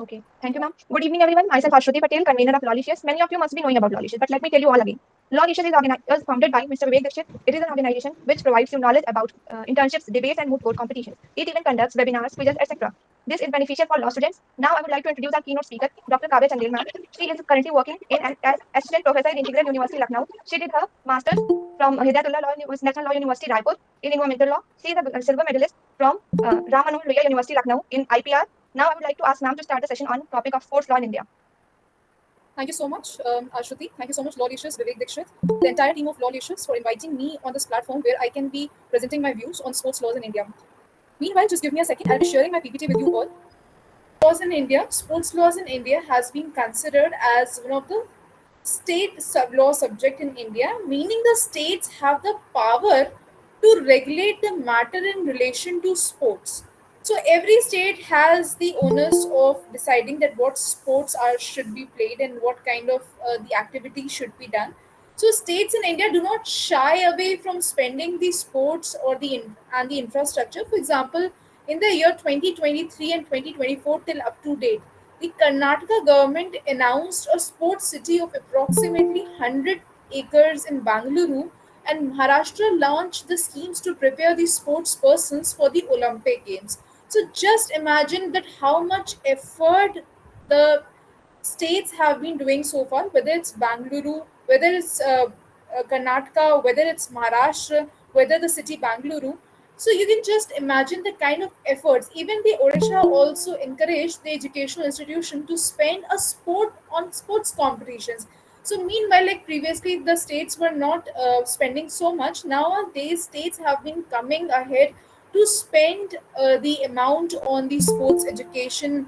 Okay. Thank you, ma'am. Good evening, everyone. Myself Ashwati Patel, convener of Lawlicious. Many of you must be knowing about Lawlicious, but let me tell you all again. Lawlicious is founded by Mr. Vivek Dixit. It is an organization which provides you knowledge about internships, debates, and moot court competitions. It even conducts webinars, quizzes, etc. This is beneficial for law students. Now, I would like to introduce our keynote speaker, Dr. Kavya Chandel, ma'am. She is currently working as assistant professor in Integral University, Lucknow. She did her master's from Hidayatullah National Law University, Raipur, in environmental law. She is a silver medalist from Ram Manohar Lohia University, Lucknow, in IPR. Now I would like to ask ma'am to start the session on topic of sports law in India. Thank you so much, Ashwati. Thank you so much, Lawlicious, Vivek Dixit, the entire team of Lawlicious for inviting me on this platform where I can be presenting my views on sports laws in India. Meanwhile, just give me a second. I'll be sharing my PPT with you all. Laws in India, sports laws in India has been considered as one of the state law subject in India, meaning the states have the power to regulate the matter in relation to sports. So every state has the onus of deciding that what sports are should be played and what kind of the activity should be done. So states in India do not shy away from spending the sports or the infrastructure. For example, in the year 2023 and 2024 till up to date, the Karnataka government announced a sports city of approximately 100 acres in Bangalore, and Maharashtra launched the schemes to prepare the sports persons for the Olympic Games. So just imagine that how much effort the states have been doing so far, whether it's Bangalore, whether it's Karnataka, whether it's Maharashtra, whether the city Bangalore. So you can just imagine the kind of efforts. Even the Odisha also encouraged the educational institution to spend a sport on sports competitions. So meanwhile, like previously, the states were not spending so much. Nowadays, states have been coming ahead to spend the amount on the sports education,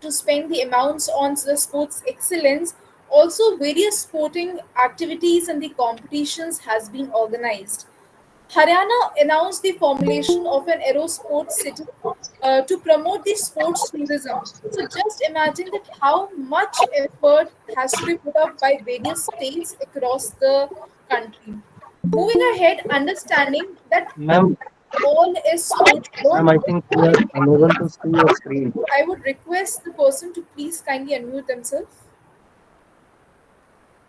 to spend the amounts on the sports excellence. Also, various sporting activities and the competitions has been organized. Haryana announced the formulation of an aerosports city to promote the sports tourism. So just imagine that how much effort has to be put up by various states across the country. Moving ahead, understanding that Ma'am, all is sports. ma'am, I think we are unable to see your screen. I would request the person to please kindly unmute themselves.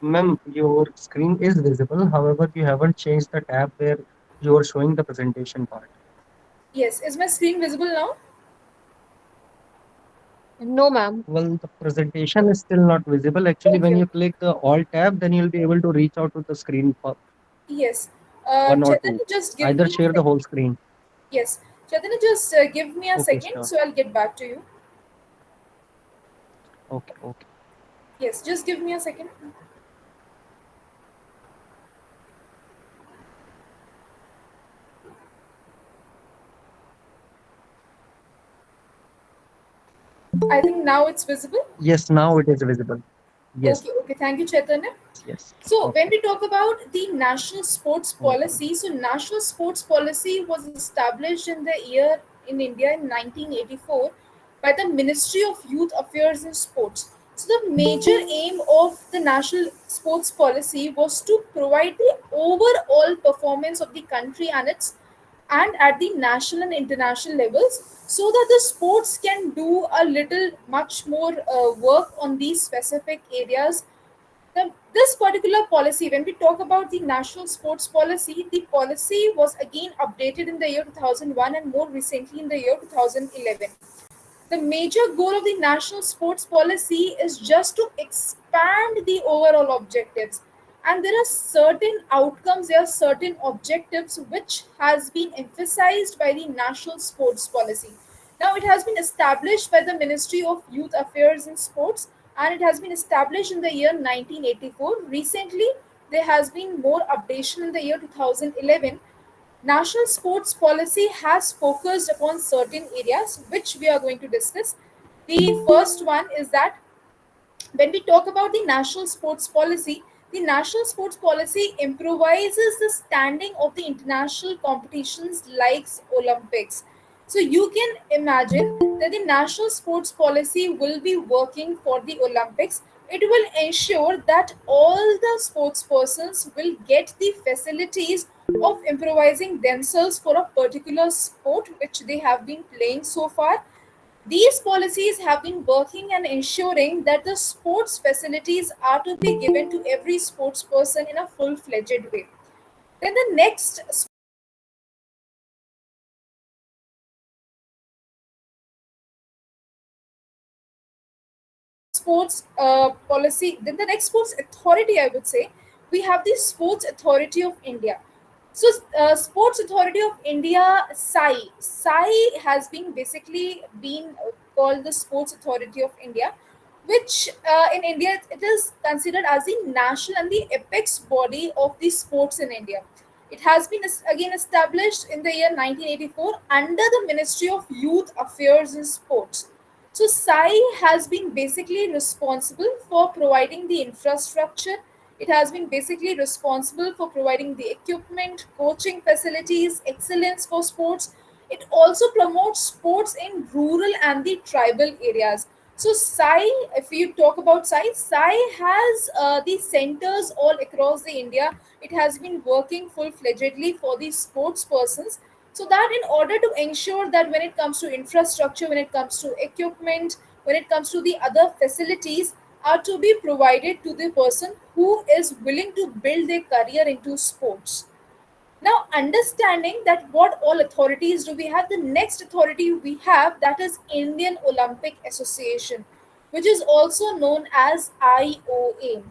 Ma'am, your screen is visible. However, you haven't changed the tab where you are showing the presentation part. Yes, is my screen visible now? No, ma'am. Well, the presentation is still not visible. Actually, when Okay. you click the Alt tab, then you'll be able to reach out to the screen for Yes. one or two. Chaitanya, just give Either me a share the second. whole screen. Yes. Chaitanya, just give me a Okay, second, sure. so I'll get back to you. Okay, okay. Yes, just give me a second. I think now it's visible. Yes, now it is visible. Yes, Okay, okay. Thank you, Chaitanya. yes. So when Okay, we talk about the national sports okay. policy, so national sports policy was established in the year in India in 1984 by the Ministry of Youth Affairs and Sports. So the major aim of the national sports policy was to provide the overall performance of the country and at the national and international levels, so that the sports can do a little much more work on these specific areas. This particular policy, when we talk about the national sports policy, the policy was again updated in the year 2001 and more recently in the year 2011. The major goal of the national sports policy is just to expand the overall objectives. And there are certain outcomes, there are certain objectives which has been emphasized by the national sports policy. Now it has been established by the Ministry of Youth Affairs and Sports, and it has been established in the year 1984. Recently, there has been more updation in the year 2011. National sports policy has focused upon certain areas which we are going to discuss. The first one is that when we talk about the national sports policy improvises the standing of the international competitions like Olympics. So you can imagine that the national sports policy will be working for the Olympics. It will ensure that all the sports persons will get the facilities of improvising themselves for a particular sport which they have been playing so far. These policies have been working and ensuring that the sports facilities are to be given to every sports person in a full-fledged way. Then the next sports policy, then the next sports authority, I would say, we have the Sports Authority of India. So, Sports Authority of India, SAI has been basically been called the Sports Authority of India, which in India it is considered as the national and the apex body of the sports in India. It has been again established in the year 1984 under the Ministry of Youth Affairs and Sports. So SAI has been basically responsible for providing the infrastructure. It has been basically responsible for providing the equipment, coaching facilities, excellence for sports. It also promotes sports in rural and the tribal areas. So SAI, if you talk about SAI has the centers all across the India. It has been working full-fledgedly for the sports persons, so that in order to ensure that when it comes to infrastructure, when it comes to equipment, when it comes to the other facilities are to be provided to the person who is willing to build their career into sports. Now, understanding that what all authorities do we have, the next authority we have, that is Indian Olympic Association, which is also known as IOA.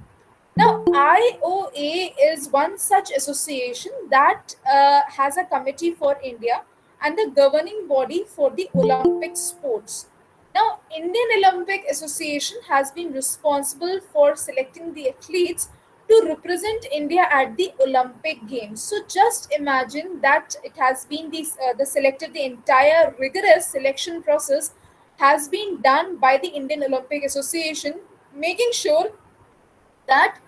Now, IOA is one such association that has a committee for India and the governing body for the Olympic sports. Now, Indian Olympic Association has been responsible for selecting the athletes to represent India at the Olympic Games. So, just imagine that it has been the selected the entire rigorous selection process has been done by the Indian Olympic Association, making sure that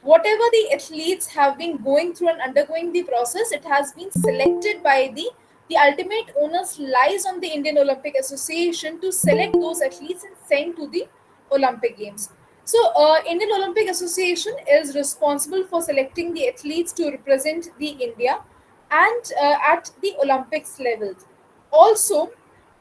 whatever the athletes have been going through and undergoing the process, it has been selected by the ultimate onus lies on the Indian Olympic Association to select those athletes and send to the Olympic Games. So Indian Olympic Association is responsible for selecting the athletes to represent the India and at the Olympics level. Also,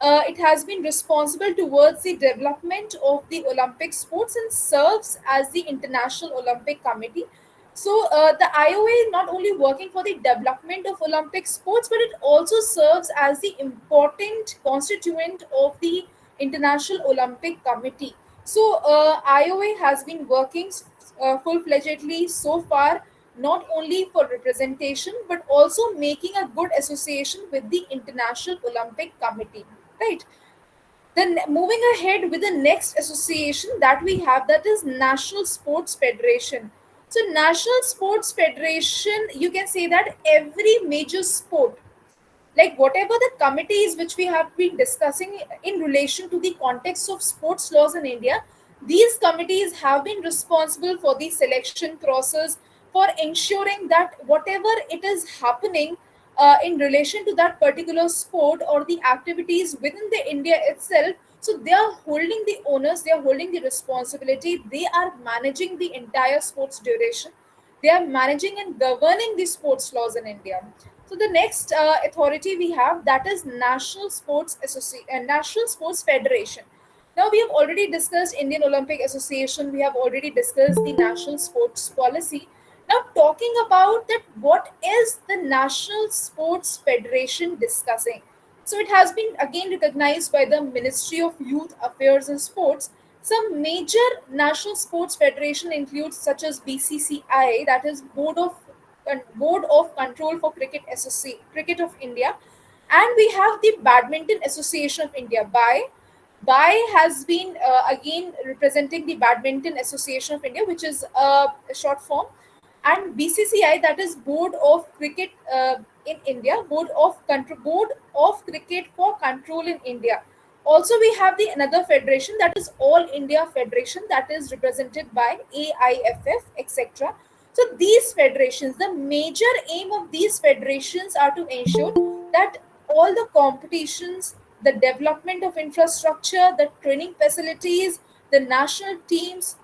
it has been responsible towards the development of the Olympic sports and serves as the International Olympic Committee. So, the IOA is not only working for the development of Olympic sports, but it also serves as the important constituent of the International Olympic Committee. So, IOA has been working full fledgedly so far, not only for representation but also making a good association with the International Olympic Committee, right? Then moving ahead with the next association that we have, that is National Sports Federation. So National Sports Federation, you can say that every major sport, like whatever the committees which we have been discussing in relation to the context of sports laws in India, these committees have been responsible for the selection process, for ensuring that whatever it is happening in relation to that particular sport or the activities within the India itself, so they are holding the onus, they are holding the responsibility, they are managing the entire sports duration, they are managing and governing the sports laws in India. So the next authority we have, that is National Sports Federation. Now we have already discussed Indian Olympic Association. We have already discussed the National Sports Policy. Now talking about that, what is the National Sports Federation discussing? So it has been again recognized by the Ministry of Youth Affairs and Sports. Some major national sports federation include such as BCCI, that is Board of Control for Cricket of India, and we have the Badminton Association of India. BAI has been again representing the Badminton Association of India, which is a short form, and BCCI, that is Board of Cricket in India, Board of Cricket for Control in India. Also, we have the another federation, that is All India Federation, that is represented by AIFF, etc. So these federations, the major aim of these federations are to ensure that all the competitions, the development of infrastructure, the training facilities, the national teams,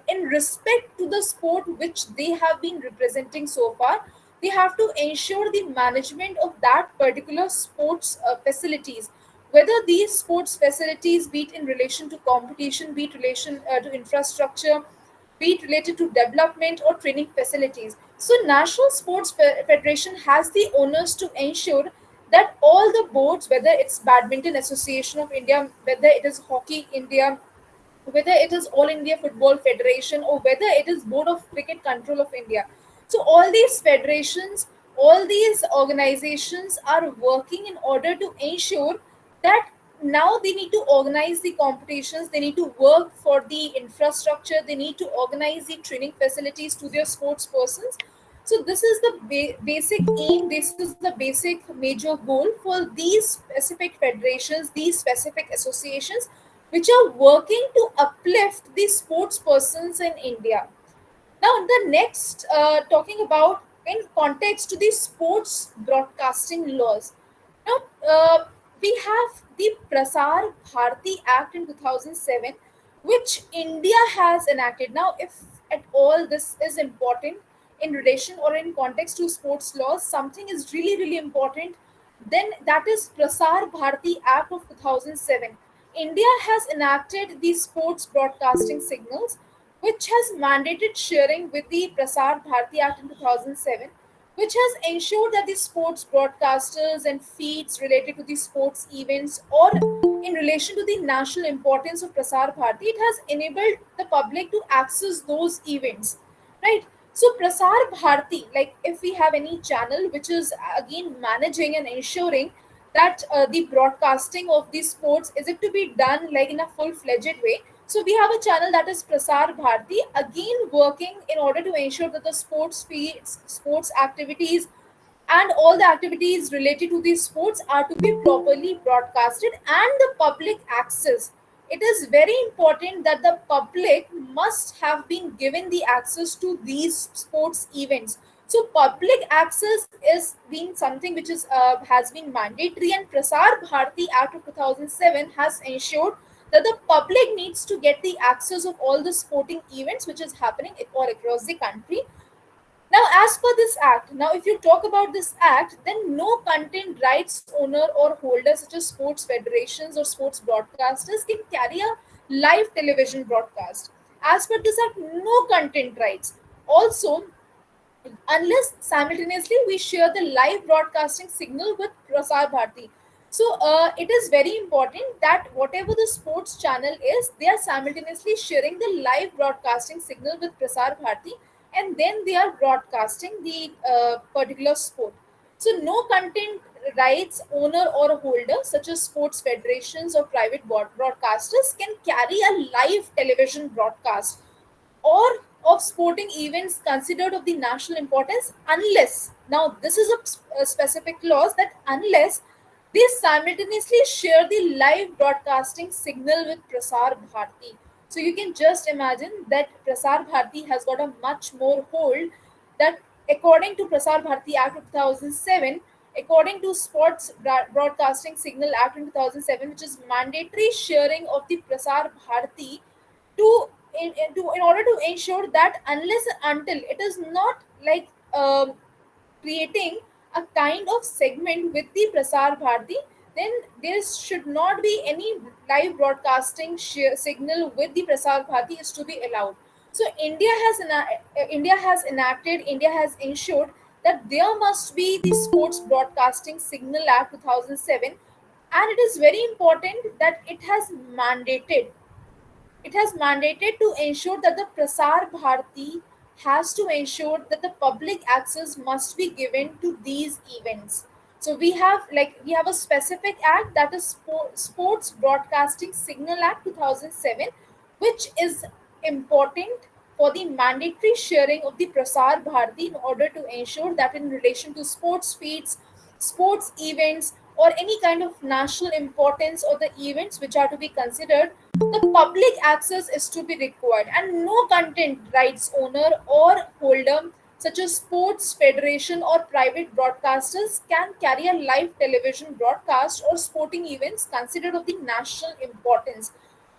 in respect to the sport which they have been representing so far, they have to ensure the management of that particular sports facilities, whether these sports facilities, be it in relation to competition, be it relation to infrastructure, be it related to development or training facilities. So National Sports Federation has the onus to ensure that all the boards, whether it's Badminton Association of India, whether it is Hockey India, whether it is All India Football Federation, or whether it is Board of Cricket Control of India. So all these federations, all these organizations are working in order to ensure that now they need to organize the competitions, they need to work for the infrastructure, they need to organize the training facilities to their sports persons. So this is the basic aim, this is the basic major goal for these specific federations, these specific associations, which are working to uplift the sports persons in India. Now, the next, talking about in context to the sports broadcasting laws. Now, we have the Prasar Bharati Act in 2007, which India has enacted. Now, if at all this is important in relation or in context to sports laws, something is really, really important, then that is Prasar Bharati Act of 2007. India has enacted the sports broadcasting signals, which has mandated sharing with the Prasar Bharati Act in 2007, which has ensured that the sports broadcasters and feeds related to the sports events or in relation to the national importance of Prasar Bharati, it has enabled the public to access those events, right? So Prasar Bharati, like if we have any channel which is again managing and ensuring that the broadcasting of these sports is it to be done like in a full-fledged way. So we have a channel that is Prasar Bharati, again working in order to ensure that the sports feeds, sports activities, and all the activities related to these sports are to be properly broadcasted and the public access. It is very important that the public must have been given the access to these sports events. So public access is being something which is has been mandatory, and Prasar Bharati Act of 2007 has ensured that the public needs to get the access of all the sporting events which is happening all across the country. Now, as per this act, now if you talk about this act, then no content rights owner or holder such as sports federations or sports broadcasters can carry a live television broadcast. As per this act, no content rights. Also, unless simultaneously we share the live broadcasting signal with Prasar Bharati. So it is very important that whatever the sports channel is, they are simultaneously sharing the live broadcasting signal with Prasar Bharati, and then they are broadcasting the particular sport. So no content rights owner or holder such as sports federations or private broadcasters can carry a live television broadcast or of sporting events considered of the national importance, unless, now this is a specific clause, that unless they simultaneously share the live broadcasting signal with Prasar Bharati. So you can just imagine that Prasar Bharati has got a much more hold, that according to Prasar Bharati Act of 2007, according to Sports Broadcasting Signal Act in 2007, which is mandatory sharing of the Prasar Bharati to in order to ensure that unless and until it is not like creating a kind of segment with the Prasar Bharati, then there should not be any live broadcasting signal with the Prasar Bharati is to be allowed. So India has enacted, India has ensured that there must be the Sports Broadcasting Signal Act 2007, and it is very important that it has mandated to ensure that the Prasar Bharati has to ensure that the public access must be given to these events. So we have a specific act, that is Sports Broadcasting Signal Act 2007, which is important for the mandatory sharing of the Prasar Bharati in order to ensure that in relation to sports feeds, sports events, or any kind of national importance or the events which are to be considered, the public access is to be required, and no content rights owner or holder such as sports federation or private broadcasters can carry a live television broadcast or sporting events considered of the national importance,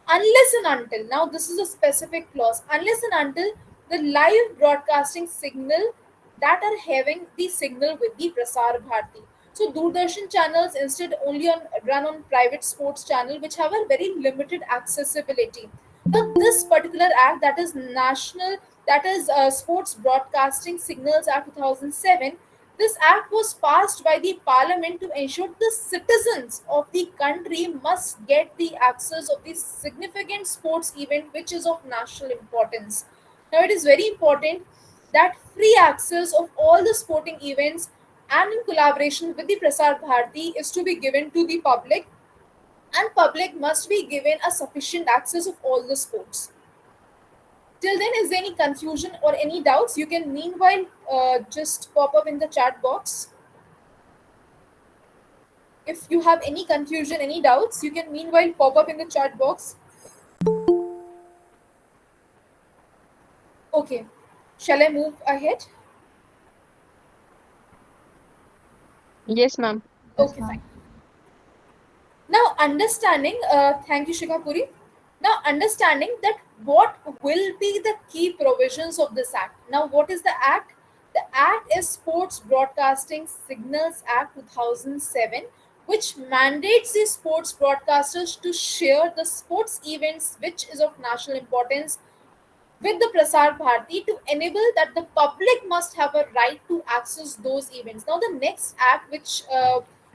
unless and until, now this is a specific clause, unless and until the live broadcasting signal that are having the signal with the Prasar Bharati. So Doordarshan channels instead only run on private sports channel which have a very limited accessibility. Now this particular act, that is national, that is Sports Broadcasting Signals Act 2007, this act was passed by the parliament to ensure the citizens of the country must get the access of the significant sports event which is of national importance. Now it is very important that free access of all the sporting events and in collaboration with the Prasar Bharati is to be given to the public, and public must be given a sufficient access of all the sports. Till then, is there any confusion or any doubts? You can meanwhile just pop up in the chat box. If you have any confusion, any doubts, you can meanwhile pop up in the chat box. Okay, shall I move ahead? Yes, ma'am. Okay, fine. Now, understanding, thank you, Shikapuri. Now, understanding that what will be the key provisions of this act. Now, what is the act? The act is Sports Broadcasting Signals Act 2007, which mandates the sports broadcasters to share the sports events which is of national importance with the Prasar Bharati to enable that the public must have a right to access those events. Now, the next act, which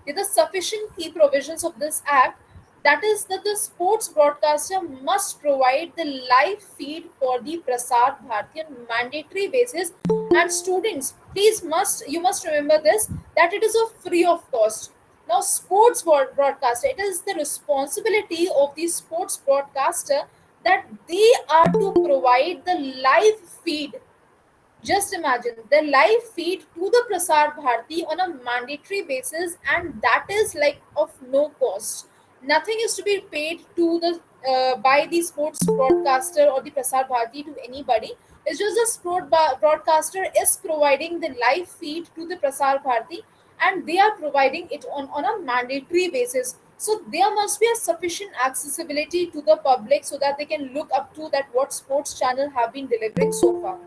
is the sufficient key provisions of this act, that is that the sports broadcaster must provide the live feed for the Prasar Bharati on mandatory basis. And students, please must remember this, that it is of free of cost. Now, sports broadcaster, it is the responsibility of the sports broadcaster that they are to provide the live feed. Just imagine the live feed to the Prasar Bharati on a mandatory basis, and that is like of no cost. Nothing is to be paid to the by the sports broadcaster or the Prasar Bharati to anybody. It's just the broadcaster is providing the live feed to the Prasar Bharati, and they are providing it on a mandatory basis. So there must be a sufficient accessibility to the public so that they can look up to that what sports channel have been delivering so far.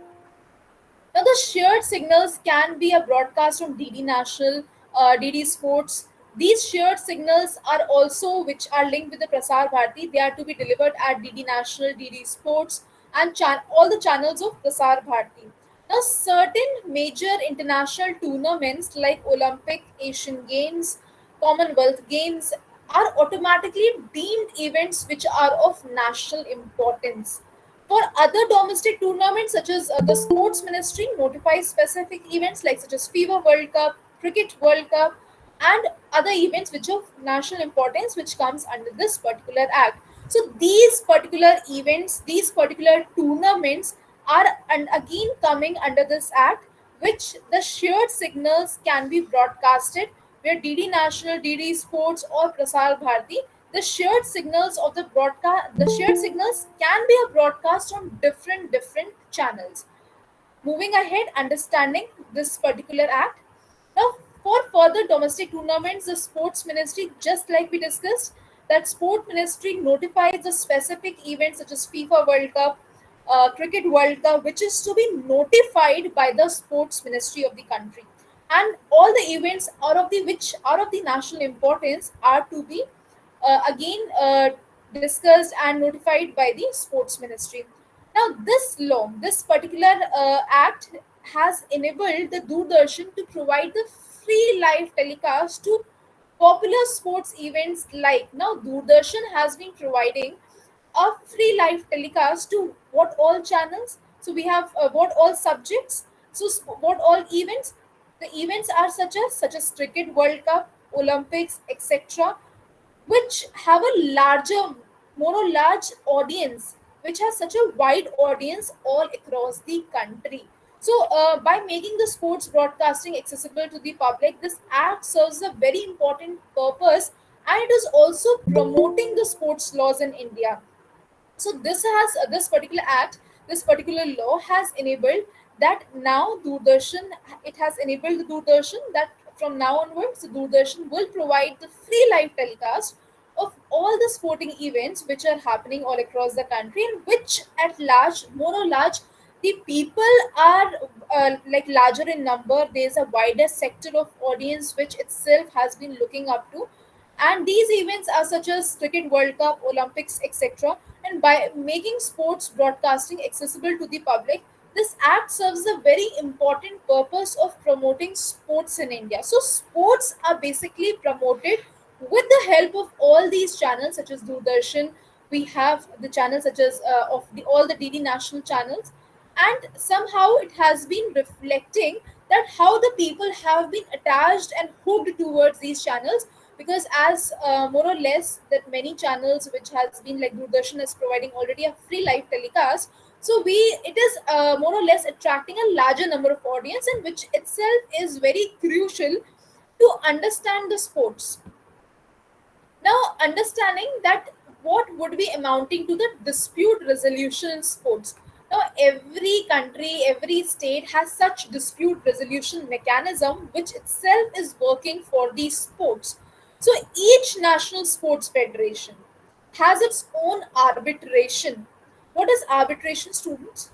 Now, the shared signals can be a broadcast from DD National, DD Sports. These shared signals are also which are linked with the Prasar Bharati. They are to be delivered at DD National, DD Sports, and all the channels of Prasar Bharati. Now, certain major international tournaments like Olympic, Asian Games, Commonwealth Games are automatically deemed events which are of national importance. For other domestic tournaments, such as the Sports Ministry notifies specific events like such as FIFA World Cup, Cricket World Cup, and other events which of national importance, which comes under this particular act. So these particular events, these particular tournaments are and again coming under this act, which the shared signals can be broadcasted where DD National, DD Sports, or Prasar Bharati, the shared signals of the shared signals can be a broadcast on different channels. Moving ahead, understanding this particular act. Now, for further domestic tournaments, the sports ministry, just like we discussed, that sport ministry notifies the specific events such as FIFA World Cup, Cricket World Cup, which is to be notified by the sports ministry of the country, and all the events out of the which are of the national importance are to be again discussed and notified by the sports ministry. Now, this law, this particular act has enabled the Doordarshan to provide the free live telecast to popular sports events like now Doordarshan has been providing a free live telecast to what all channels. So we have what all subjects. So what all events. The events are such as Cricket World Cup, Olympics, etc., which have a large audience, which has such a wide audience all across the country. So, by making the sports broadcasting accessible to the public, this act serves a very important purpose, and it is also promoting the sports laws in India. So this particular act, this particular law has enabled that now Doordarshan, it has enabled the Doordarshan that from now onwards the Doordarshan will provide the free live telecast of all the sporting events which are happening all across the country, and which at large, more or large, the people are like larger in number. There's a wider sector of audience which itself has been looking up to, and these events are such as cricket world cup, olympics, etc. And by making sports broadcasting accessible to the public, this act serves a very important purpose of promoting sports in India. So sports are basically promoted with the help of all these channels such as Doordarshan. We have the channels such as of the all the DD national channels, and somehow it has been reflecting that how the people have been attached and hooked towards these channels, because as more or less that many channels which has been like Doordarshan is providing already a free live telecast, so we it is more or less attracting a larger number of audience, and which itself is very crucial to understand the sports. Now, understanding that what would be amounting to the dispute resolution in sports. Now, every country, every state has such dispute resolution mechanism, which itself is working for these sports. So, each national sports federation has its own arbitration. What is arbitration, students?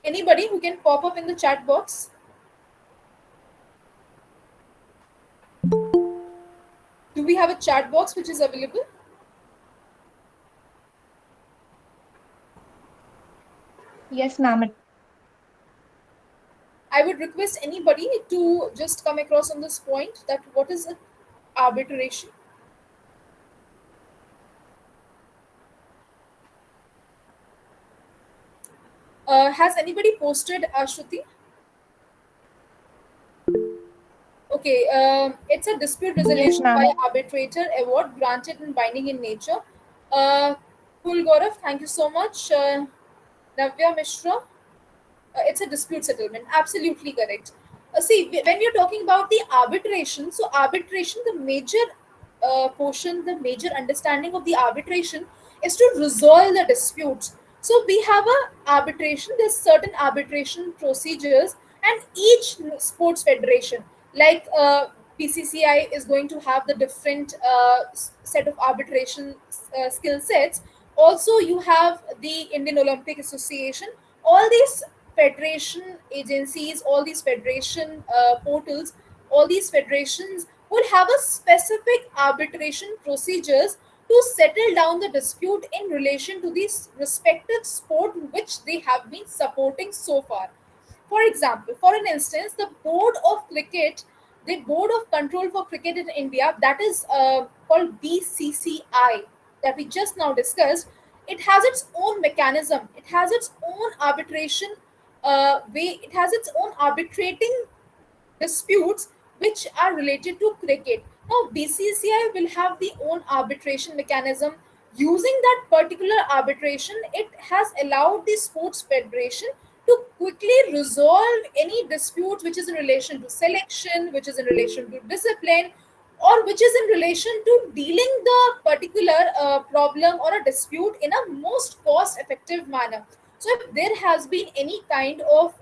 Anybody who can pop up in the chat box? Do we have a chat box which is available? Yes, ma'am. I would request anybody to just come across on this point that what is arbitration. Has anybody posted Shruti? Okay, it's a dispute resolution ma'am. by arbitrator award granted and binding in nature. Cool, Gaurav, thank you so much. Navya Mishra, it's a dispute settlement. Absolutely correct. See, when you're talking about the arbitration, so arbitration, the major portion, the major understanding of the arbitration is to resolve the disputes. So we have a arbitration. There's certain arbitration procedures, and each sports federation, like PCCI, is going to have the different set of arbitration skill sets. Also, you have the Indian Olympic Association. All these federation agencies, all these federation portals, all these federations will have a specific arbitration procedures to settle down the dispute in relation to this respective sport which they have been supporting so far. For example, for an instance, the Board of Cricket, the Board of Control for Cricket in India, that is called BCCI, that we just now discussed, it has its own mechanism, it has its own arbitration way, it has its own arbitrating disputes which are related to cricket. Now, BCCI will have the own arbitration mechanism. Using that particular arbitration, it has allowed the sports federation to quickly resolve any disputes which is in relation to selection, which is in relation to discipline, or which is in relation to dealing the particular problem or a dispute in a most cost effective manner. So if there has been any kind of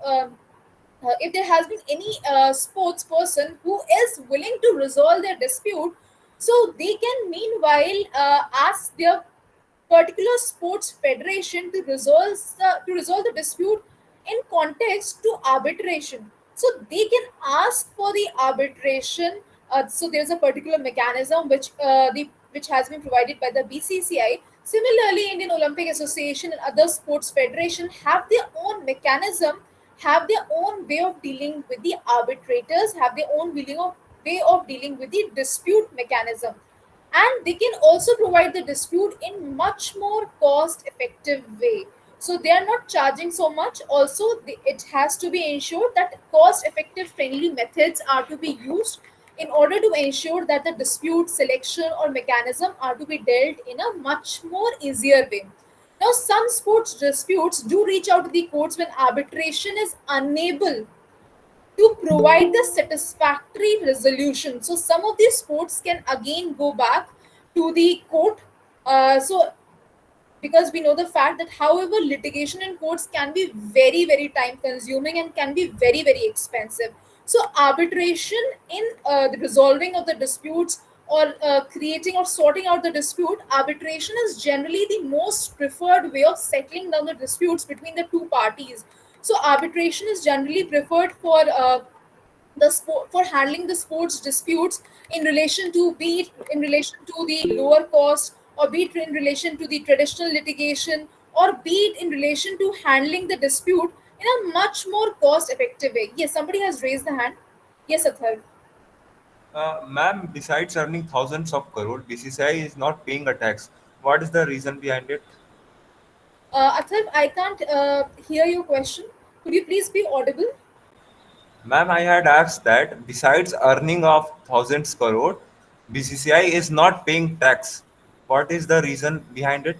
if there has been any sports person who is willing to resolve their dispute, so they can meanwhile ask their particular sports federation to resolve the dispute in context to arbitration. So they can ask for the arbitration. So there's a particular mechanism which has been provided by the BCCI. Similarly, Indian Olympic Association and other sports federation have their own mechanism, have their own way of dealing with the arbitrators, have their own way of dealing with the dispute mechanism, and they can also provide the dispute in much more cost effective way. So they are not charging so much. Also, it has to be ensured that cost effective friendly methods are to be used in order to ensure that the dispute selection or mechanism are to be dealt in a much more easier way. Now, some sports disputes do reach out to the courts when arbitration is unable to provide the satisfactory resolution. So some of these sports can again go back to the court. So because we know the fact that however litigation in courts can be very very time consuming and can be very very expensive. So arbitration in the resolving of the disputes or creating or sorting out the dispute, arbitration is generally the most preferred way of settling down the disputes between the two parties. So arbitration is generally preferred the sport for handling the sports disputes in relation to, be it in relation to the lower cost, or be it in relation to the traditional litigation, or be it in relation to handling the dispute in a much more cost effective way. Yes, somebody has raised the hand. Yes, Athar. Ma'am, besides earning thousands of crore, BCCI is not paying a tax. What is the reason behind it? Athar, I can't hear your question. Could you please be audible? Ma'am, I had asked that besides earning of thousands crore, BCCI is not paying tax. What is the reason behind it?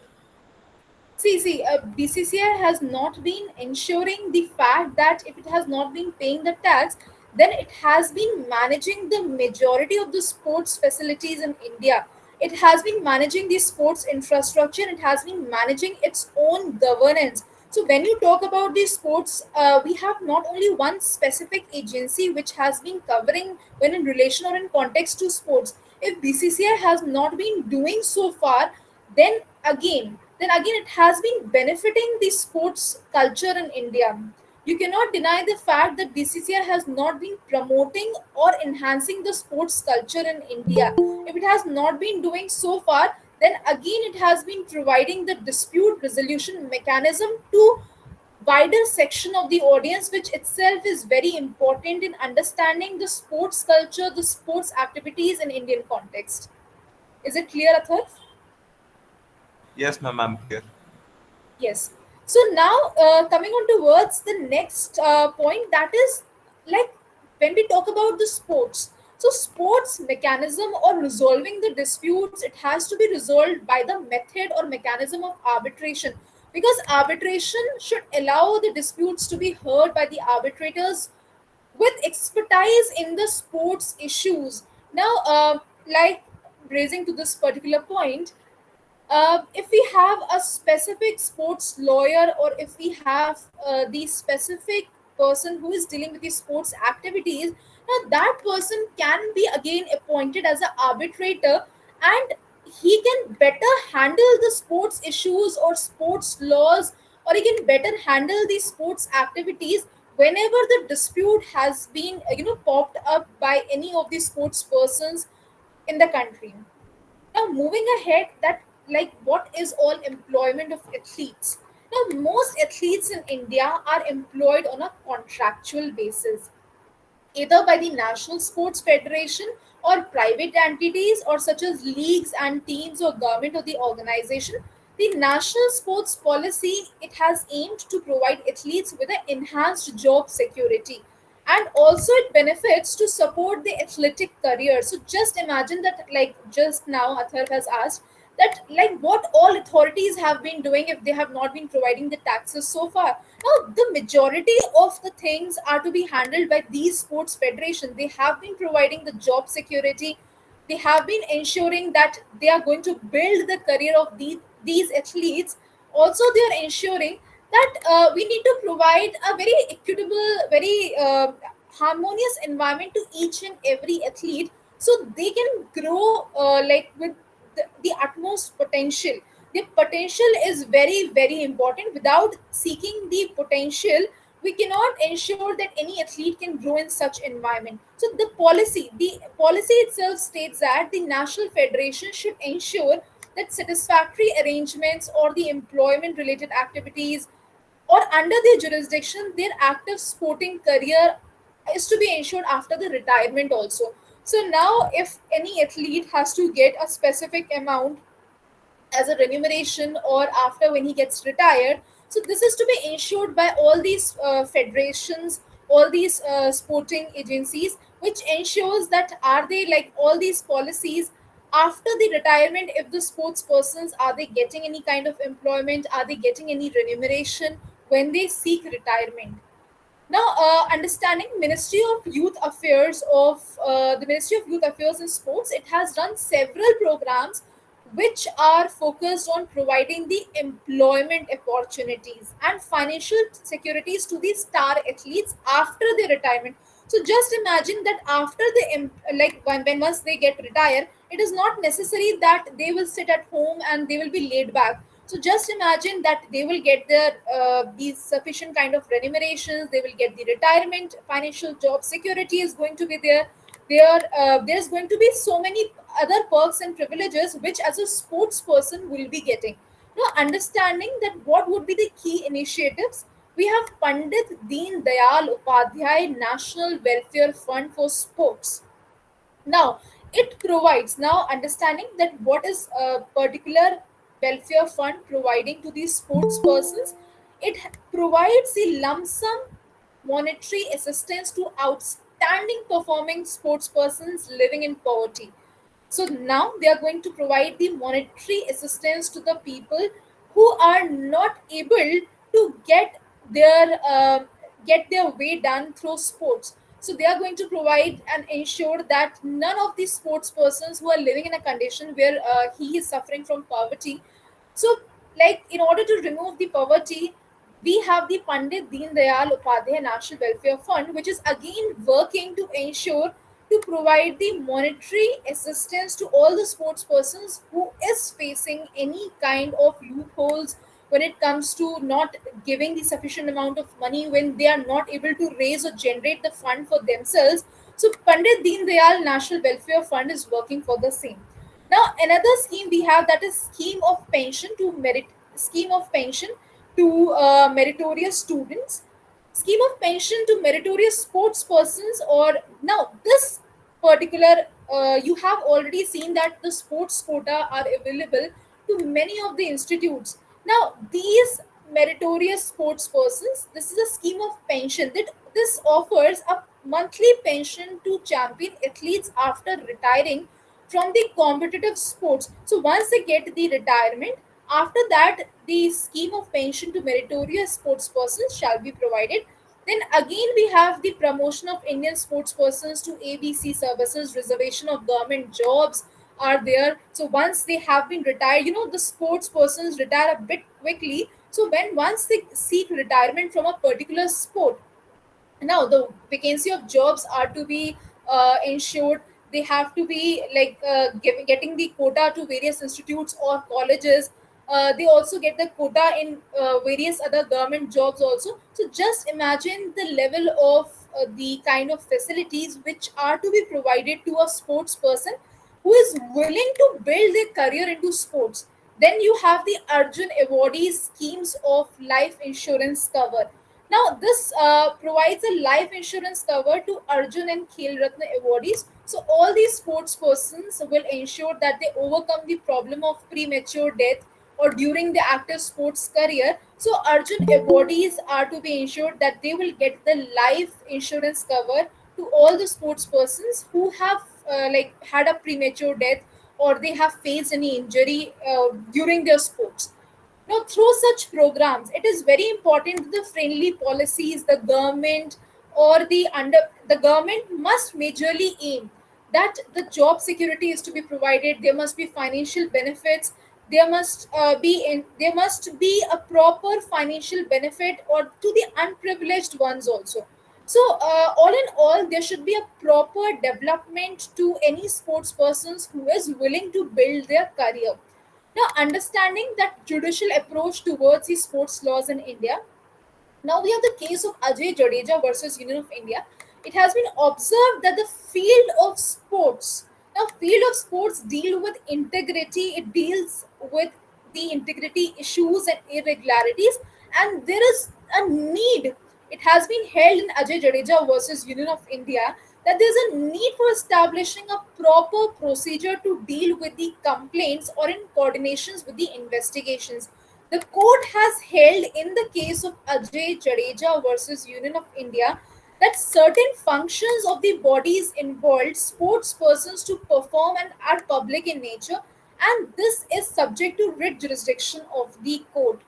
BCCI has not been ensuring the fact that if it has not been paying the tax, then it has been managing the majority of the sports facilities in India. It has been managing the sports infrastructure. It has been managing its own governance. So when you talk about the sports, we have not only one specific agency which has been covering when in relation or in context to sports. If BCCI has not been doing so far, then again it has been benefiting the sports culture in India. You cannot deny the fact that BCCI has not been promoting or enhancing the sports culture in India. If it has not been doing so far, then again it has been providing the dispute resolution mechanism to wider section of the audience, which itself is very important in understanding the sports culture, the sports activities in Indian context. Is it clear, Athar? Yes, ma'am, I'm clear. Yes. So now, coming on towards the next point, that is like when we talk about the sports. So sports mechanism or resolving the disputes, it has to be resolved by the method or mechanism of arbitration, because arbitration should allow the disputes to be heard by the arbitrators with expertise in the sports issues. Now, like raising to this particular point, if we have a specific sports lawyer, or if we have the specific person who is dealing with the sports activities, now that person can be again appointed as an arbitrator, and he can better handle the sports issues or sports laws, or he can better handle the sports activities whenever the dispute has been popped up by any of the sports persons in the country. Now moving ahead, that like what is all employment of athletes. Now most athletes in India are employed on a contractual basis, either by the National Sports Federation or private entities, or such as leagues and teams or government or the organization. The National Sports Policy, it has aimed to provide athletes with an enhanced job security, and also it benefits to support the athletic career. So just imagine that, like just now Athar has asked that like what all authorities have been doing if they have not been providing the taxes so far. Now the majority of the things are to be handled by these sports federations. They have been providing the job security. They have been ensuring that they are going to build the career of these athletes. Also they are ensuring that we need to provide a very equitable, very harmonious environment to each and every athlete, so they can grow like with the utmost potential. The potential is very very important. Without seeking the potential, we cannot ensure that any athlete can grow in such environment. So the policy itself states that the national federation should ensure that satisfactory arrangements or the employment related activities or under their jurisdiction, their active sporting career is to be ensured after the retirement also. So now if any athlete has to get a specific amount as a remuneration or after when he gets retired, so this is to be ensured by all these federations, all these sporting agencies, which ensures that are they like all these policies after the retirement, if the sports persons are they getting any kind of employment, are they getting any remuneration when they seek retirement. Now, understanding Ministry of Youth Affairs of the Ministry of Youth Affairs and Sports, it has run several programs which are focused on providing the employment opportunities and financial securities to the star athletes after their retirement. So just imagine that after the like when once they get retired, it is not necessary that they will sit at home and they will be laid back. So just imagine that they will get their these sufficient kind of remunerations, they will get the retirement, financial job security is going to be there. There's going to be so many other perks and privileges which as a sports person will be getting. Now, understanding that what would be the key initiatives, we have Pandit Deen Dayal Upadhyay National Welfare Fund for Sports. Now, it provides, now understanding that what is a particular welfare fund providing to these sports persons, it provides the lump sum monetary assistance to outstanding performing sports persons living in poverty. So now they are going to provide the monetary assistance to the people who are not able to get their way done through sports. So they are going to provide and ensure that none of these sports persons who are living in a condition where he is suffering from poverty. So, like in order to remove the poverty, we have the Pandit Deen Dayal Upadhyay National Welfare Fund, which is again working to ensure to provide the monetary assistance to all the sports persons who is facing any kind of loopholes when it comes to not giving the sufficient amount of money, when they are not able to raise or generate the fund for themselves. So Pandit Deen Dayal National Welfare Fund is working for the same. Now another scheme we have, that is scheme of pension to meritorious students, scheme of pension to meritorious sports persons. Or now this particular, you have already seen that the sports quota are available to many of the institutes. Now these meritorious sports persons, this is a scheme of pension that this offers a monthly pension to champion athletes after retiring from the competitive sports. So once they get the retirement, after that the scheme of pension to meritorious sports persons shall be provided. Then again we have the promotion of Indian sports persons to ABC services, reservation of government jobs are there. So once they have been retired, the sports persons retire a bit quickly. So when once they seek retirement from a particular sport, now the vacancy of jobs are to be ensured. They have to be like getting the quota to various institutes or colleges. They also get the quota in various other government jobs also. So just imagine the level of the kind of facilities which are to be provided to a sports person who is willing to build their career into sports. Then you have the Arjun awardees schemes of life insurance cover. Now, this provides a life insurance cover to Arjun and Khel Ratna awardees. So, all these sports persons will ensure that they overcome the problem of premature death or during the active sports career. So, Arjun awardees are to be ensured that they will get the life insurance cover to all the sports persons who have had a premature death or they have faced any injury during their sports. Now, through such programs, it is very important the friendly policies the government or the government must majorly aim that the job security is to be provided. There must be financial benefits. There must be a proper financial benefit or to the unprivileged ones also. So, all in all, there should be a proper development to any sports persons who is willing to build their career. Now, understanding that judicial approach towards the sports laws in India, now we have the case of Ajay Jadeja versus Union of India. It has been observed that the field of sports deal with integrity. It deals with the integrity issues and irregularities, and there is a need. It has been held in Ajay Jadeja versus Union of India that there's a need for establishing a proper procedure to deal with the complaints or in coordinations with the investigations. The court has held in the case of Ajay Jadeja versus Union of India that certain functions of the bodies involved sports persons to perform and are public in nature, and this is subject to writ jurisdiction of the court.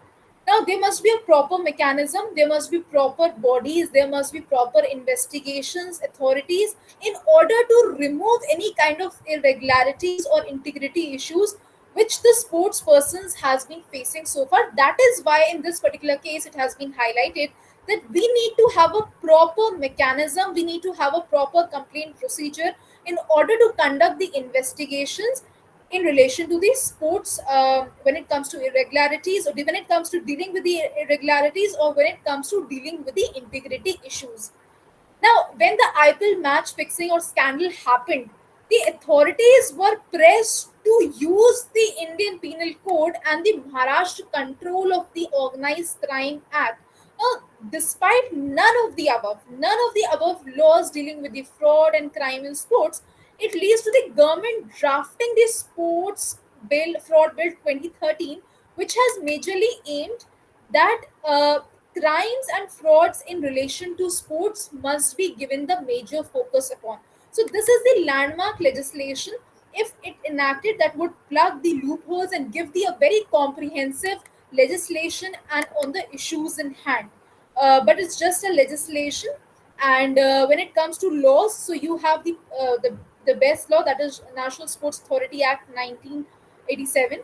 Now, there must be a proper mechanism, there must be proper bodies, there must be proper investigations, authorities in order to remove any kind of irregularities or integrity issues which the sports persons has been facing so far. That is why in this particular case it has been highlighted that we need to have a proper mechanism, we need to have a proper complaint procedure in order to conduct the investigations in relation to the sports, when it comes to irregularities, or when it comes to dealing with the irregularities, or when it comes to dealing with the integrity issues. Now, when the IPL match fixing or scandal happened, the authorities were pressed to use the Indian Penal Code and the Maharashtra Control of the Organized Crime Act. Now, despite none of the above laws dealing with the fraud and crime in sports, it leads to the government drafting the Sports Bill, Fraud Bill 2013, which has majorly aimed that crimes and frauds in relation to sports must be given the major focus upon. So this is the landmark legislation. If it enacted, that would plug the loopholes and give the a very comprehensive legislation and on the issues in hand. But it's just a legislation, and when it comes to laws, so you have the best law, that is National Sports Authority Act 1987.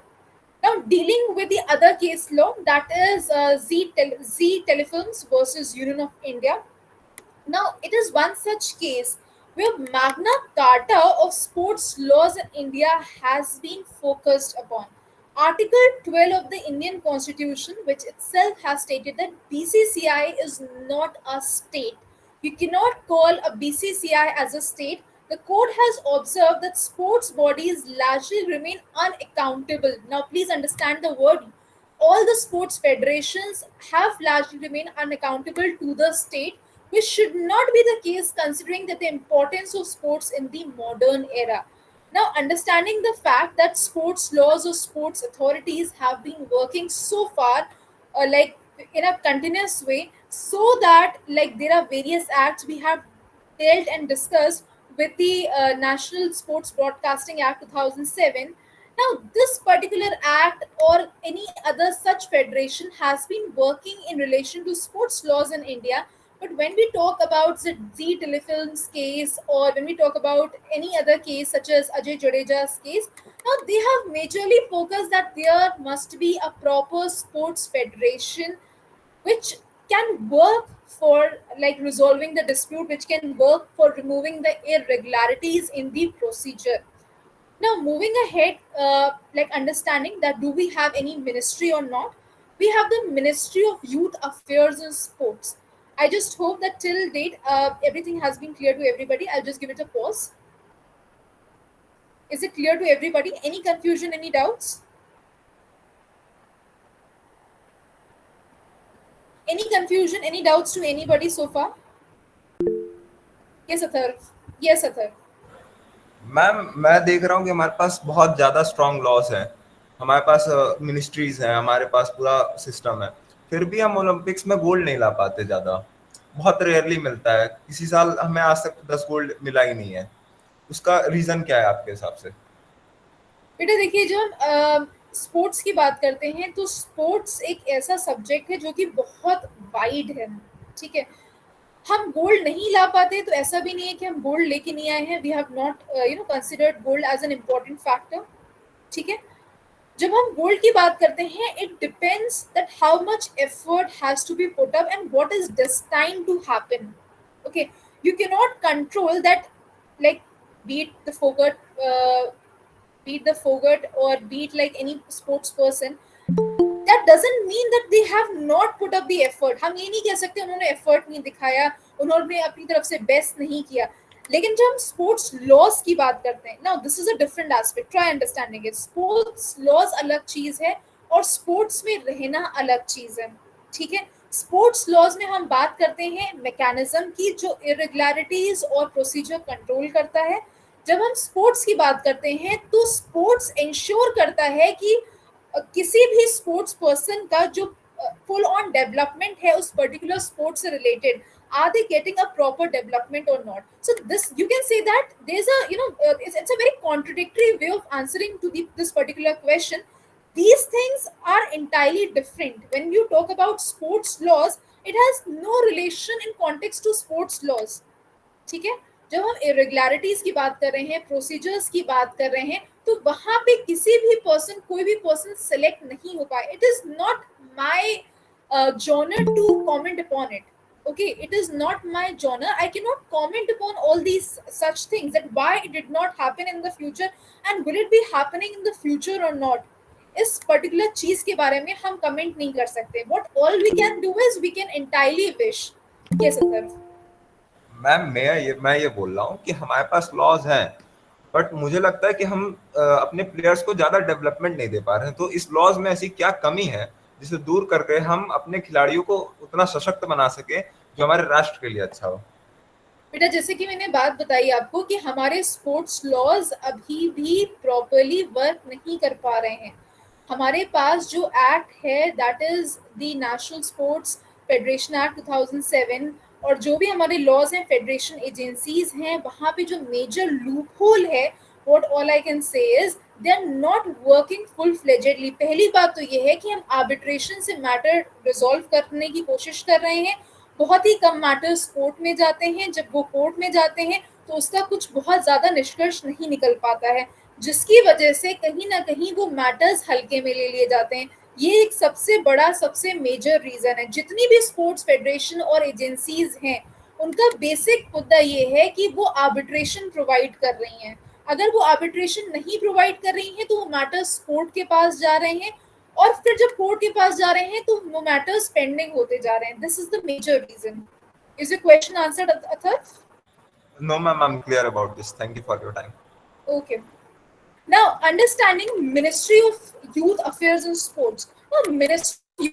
Now, dealing with the other case law, that is Z Telefilms versus Union of India. Now, it is one such case where Magna Carta of sports laws in India has been focused upon. Article 12 of the Indian Constitution, which itself has stated that BCCI is not a state. You cannot call a BCCI as a state. The court has observed that sports bodies largely remain unaccountable. Now, please understand the word. All the sports federations have largely remained unaccountable to the state, which should not be the case considering that the importance of sports in the modern era. Now, understanding the fact that sports laws or sports authorities have been working so far, like in a continuous way, so that like there are various acts we have dealt and discussed with the National Sports Broadcasting Act 2007. Now, this particular act or any other such federation has been working in relation to sports laws in India. But when we talk about the Z Telefilms case, or when we talk about any other case such as Ajay Jadeja's case, now they have majorly focused that there must be a proper sports federation which can work for like resolving the dispute, which can work for removing the irregularities in the procedure. Now, moving ahead, like understanding that do we have any ministry or not? We have the Ministry of Youth Affairs and Sports. I just hope that till date everything has been clear to everybody. I'll just give it a pause. Is it clear to everybody? Any confusion, any doubts? Any confusion, any doubts to anybody so far? Yes, Athar. Yes, Athar. Ma'am मैं देख रहा हूँ कि हमारे पास बहुत ज्यादा strong laws हैं, हमारे पास मिनिस्ट्रीज हैं, हमारे पास पूरा सिस्टम है, फिर भी हम ओलंपिक्स में गोल्ड नहीं ला पाते। ज्यादा बहुत रेयरली मिलता है, किसी साल हमें आज तक 10 गोल्ड मिला ही नहीं है। उसका रीजन क्या है आपके हिसाब से? बेटा देखिए, जब हम स्पोर्ट्स की बात करते हैं तो स्पोर्ट्स एक ऐसा सब्जेक्ट है जो कि बहुत वाइड है। ठीक है, हम गोल्ड नहीं ला पाते तो ऐसा भी नहीं है कि हम गोल्ड लेके नहीं आए हैं। We have not considered gold as an important factor. ठीक है, जब हम गोल्ड की बात करते हैं, it depends that how much effort has to be put up and what is destined to happen. Okay, you cannot control that, like beat the Fogart or beat like any sports person. That doesn't mean that they have not put up the effort. हम ये नहीं कह सकते उन्होंने effort नहीं दिखाया, उन्होंने अपनी तरफ से बेस्ट नहीं किया। लेकिन जब हम स्पोर्ट्स लॉज की बात करते हैं, now this is a different aspect, try understanding it. Sports laws अलग चीज है और स्पोर्ट्स में रहना अलग चीज है। ठीक है, स्पोर्ट्स लॉज में हम बात करते हैं मैकेनिज्म की जो इरेगुलरिटीज और प्रोसीजर कंट्रोल करता है। जब हम स्पोर्ट्स की बात करते हैं तो स्पोर्ट्स इंश्योर करता है कि किसी भी स्पोर्ट्स पर्सन का जो फुल ऑन डेवलपमेंट है उस पर्टिकुलर स्पोर्ट्स से related, are they getting a proper development or not? So this, you can say that there's a it's a very contradictory way of answering to this particular question. These things are entirely different. When you talk about sports laws, it has no relation in context to sports laws. ठीक है, जब हम irregularities की बात कर रहे हैं, procedures की बात कर रहे हैं, तो वहां पे किसी भी पर्सन, कोई भी पर्सन सेलेक्ट नहीं हो पाए। It is not my genre to comment upon it. Okay, it is not my genre. I cannot comment upon all these such things, that why it did not happen in the future and will it be happening in the future or not. इस particular चीज के बारे में हम comment नहीं कर सकते. What all we can do is we can entirely wish. Yes, Atarv. Ma'am मैं ये बोल रहा हूँ कि हमारे पास लॉज हैं, बट मुझे लगता है कि हम अपने प्लेयर्स को ज्यादा डेवलपमेंट नहीं दे पा रहे हैं. तो इस लॉज में ऐसी क्या कमी है जिसे दूर करके हम अपने खिलाड़ियों को उतना सशक्त बना सके जो हमारे राष्ट्र के लिए अच्छा हो. बेटा, जैसे कि मैंने बात बताई आपको कि हमारे स्पोर्ट्स लॉज अभी भी प्रॉपरली वर्क नहीं कर पा रहे हैं. हमारे पास जो एक्ट है that is the national sports federation act 2007, और जो भी हमारे लॉज हैं, फेडरेशन एजेंसीज हैं, वहाँ पे जो मेजर लूप होल है, what all I can say is they are not working full fledgedly. पहली बात तो ये है कि हम आर्बिट्रेशन से मैटर रिजॉल्व करने की कोशिश कर रहे हैं. बहुत ही कम मैटर्स कोर्ट में जाते हैं. जब वो कोर्ट में जाते हैं तो उसका कुछ बहुत ज़्यादा निष्कर्ष नहीं निकल पाता है, जिसकी वजह से कहीं ना कहीं वो मैटर्स हल्के में ले लिए जाते हैं. ये एक सबसे बड़ा, सबसे मेजर रीज़न है. जितनी भी स्पोर्ट्स फेडरेशन और एजेंसीज हैं, उनका बेसिक मुद्दा ये है कि वो आर्बिट्रेशन प्रोवाइड कर रही हैं. अगर वो आर्बिट्रेशन नहीं प्रोवाइड कर रही हैं तो वो मैटर्स कोर्ट के पास जा रहे हैं, और फिर जब कोर्ट के पास जा रहे हैं तो वो मैटर्स पेंडिंग होते जा रहे हैं. This is the major reason. Is your question answered, Atharv? No ma'am, I'm clear about this. Thank you for your time. Okay. Now, understanding Ministry of Youth Affairs and Sports. Now, Ministry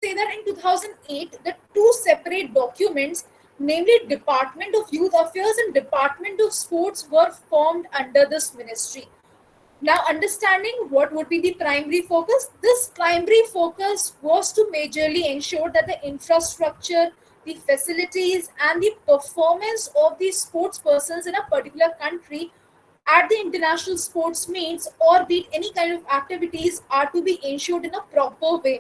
say that in 2008, the two separate documents, namely Department of Youth Affairs and Department of Sports, were formed under this ministry. Now, understanding what would be the primary focus, this primary focus was to majorly ensure that the infrastructure, the facilities, and the performance of the sports persons in a particular country at the international sports meets or be it any kind of activities are to be ensured in a proper way.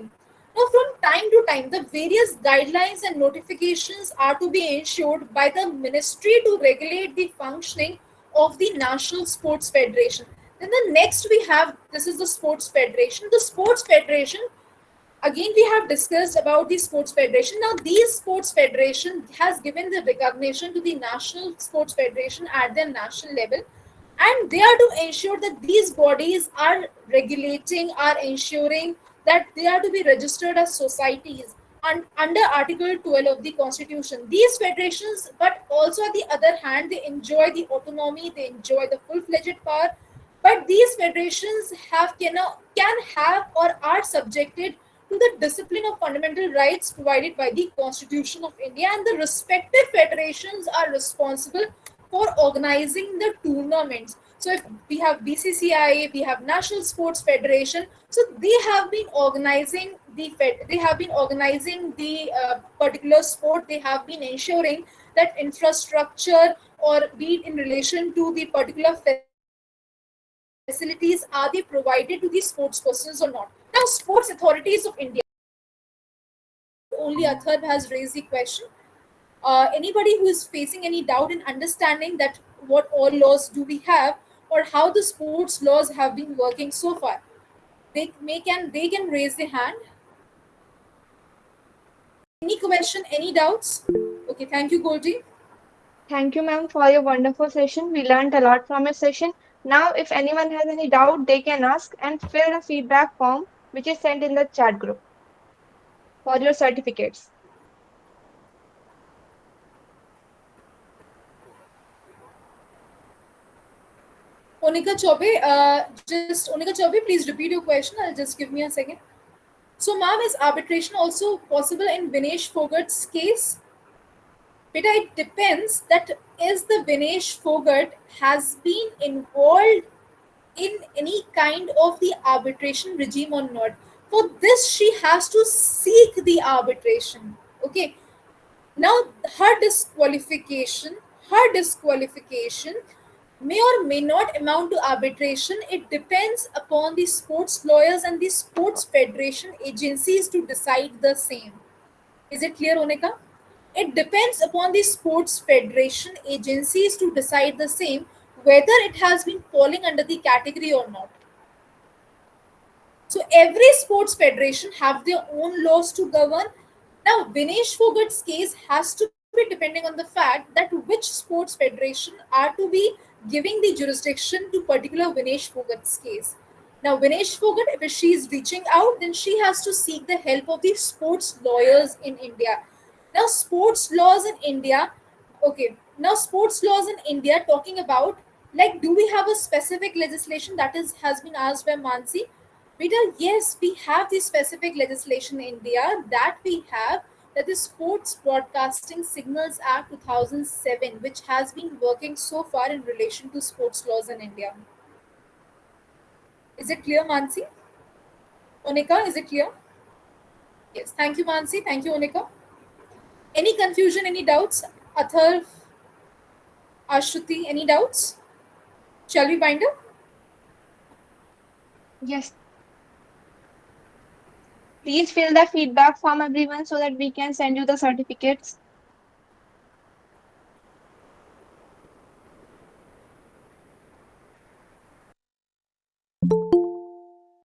Now, from time to time, the various guidelines and notifications are to be ensured by the ministry to regulate the functioning of the National Sports Federation. Then the next we have, this is the Sports Federation. The Sports Federation, again we have discussed about the Sports Federation. Now, these Sports Federation has given the recognition to the National Sports Federation at the national level, and they are to ensure that these bodies are regulating, are ensuring that they are to be registered as societies under Article 12 of the Constitution. These federations, but also on the other hand, they enjoy the autonomy, they enjoy the full-fledged power, but these federations can have or are subjected to the discipline of fundamental rights provided by the Constitution of India, and the respective federations are responsible for organizing the tournaments. So if we have BCCI, we have National Sports Federation, so they have been organizing the particular sport. They have been ensuring that infrastructure, or be it in relation to the particular facilities, are they provided to the sports persons or not. Now, Sports Authorities of India, only Athar has raised the question. Anybody who is facing any doubt in understanding that what all laws do we have, or how the sports laws have been working so far, they can raise their hand. Any question, any doubts? Okay, thank you, Goldie. Thank you, ma'am, for your wonderful session. We learned a lot from your session. Now, if anyone has any doubt, they can ask and fill the feedback form which is sent in the chat group for your certificates. Onika Chobe, Onika Chobe, please repeat your question. I'll just give me a second. So, ma'am, is arbitration also possible in Vinesh Fogart's case? Beta, it depends that is the Vinesh Fogart has been involved in any kind of the arbitration regime or not. For this, she has to seek the arbitration. Okay. Now, her disqualification may or may not amount to arbitration. It depends upon the sports lawyers and the sports federation agencies to decide the same. Is it clear, Onika? It depends upon the sports federation agencies to decide the same, whether it has been falling under the category or not. So every sports federation have their own laws to govern. Now, Vinesh Phogat's case has to be depending on the fact that which sports federation are to be giving the jurisdiction to particular Vinesh Phogat's case. Now, Vinesh Phogat, if she is reaching out, then she has to seek the help of the sports lawyers in India. Now, sports laws in India, okay. Now, sports laws in India talking about, like, do we have a specific legislation that is has been asked by Mansi? Beta, yes, we have the specific legislation in India that we have, that is Sports Broadcasting Signals Act 2007, which has been working so far in relation to sports laws in India. Is it clear, Mansi? Onika, is it clear? Yes. Thank you, Mansi. Thank you, Onika. Any confusion, any doubts? Athar, Ashruti, any doubts? Shall we bind up? Yes. Please fill the feedback form, everyone, so that we can send you the certificates.